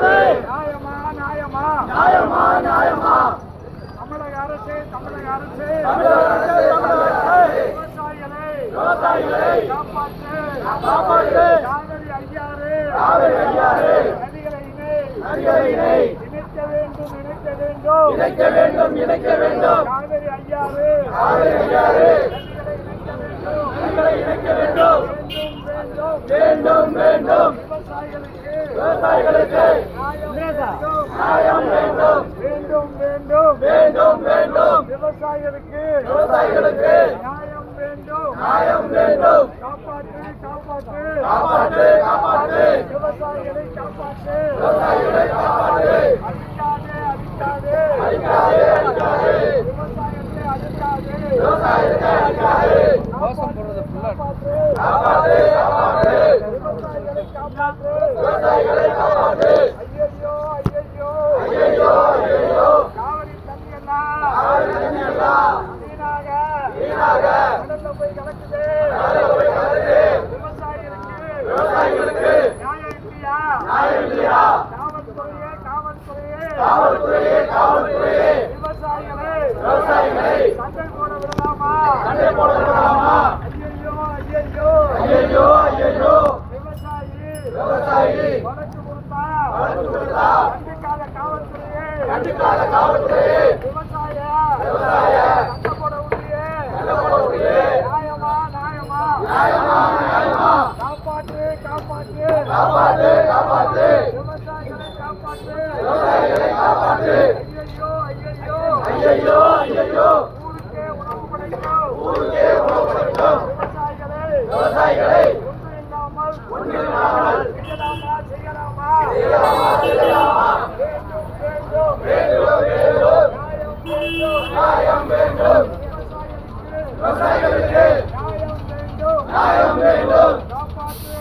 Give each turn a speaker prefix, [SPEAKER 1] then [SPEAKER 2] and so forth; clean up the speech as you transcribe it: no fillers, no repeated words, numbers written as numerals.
[SPEAKER 1] நியாயமா நியாயமா நியாயமா நியாயமா தமிழக அரசு விவசாயிகளை காப்பாற்று காவிரி ஐயாறு இணைக்க வேண்டும் காவிரி ஐயாறு வேண்டும் விவசாயிகளுக்கு நியாயம் வேண்டும் விவசாயிகளுக்கு நியாயம் வேண்டும் காப்பாற்று விவசாயிகளை காப்பாற்று அழிக்காதே விவசாயத்தை அழிக்காதே மோசம் போடுறது காப்பாற்று விவசாயிகளை காப்பாற்று ஐயோ காவிரி தண்ணி எல்லாம் வீணாக கடல்ல போய் கலக்குது விவசாயிகளுக்கு நியாயம் இல்லையா காவல்துறையே விவசாயிகளை சண்டை போட விடலாமா ஐயோ விவசாயி வழக்கு கொடுத்தா கண்டிக்காத காவல்துறையே விவசாய சண்டை போட விடுறியே நியாயமா காப்பாற்று விவசாயிகளை காப்பாற்று ஐயோ ஊருக்கே உணவு படைக்கும் விவசாயிகளை ஒன்றில்லாமல் செய்யலாமா நியாயம் வேண்டும் விவசாயிகளுக்கு நியாயம் வேண்டும் காப்பாற்று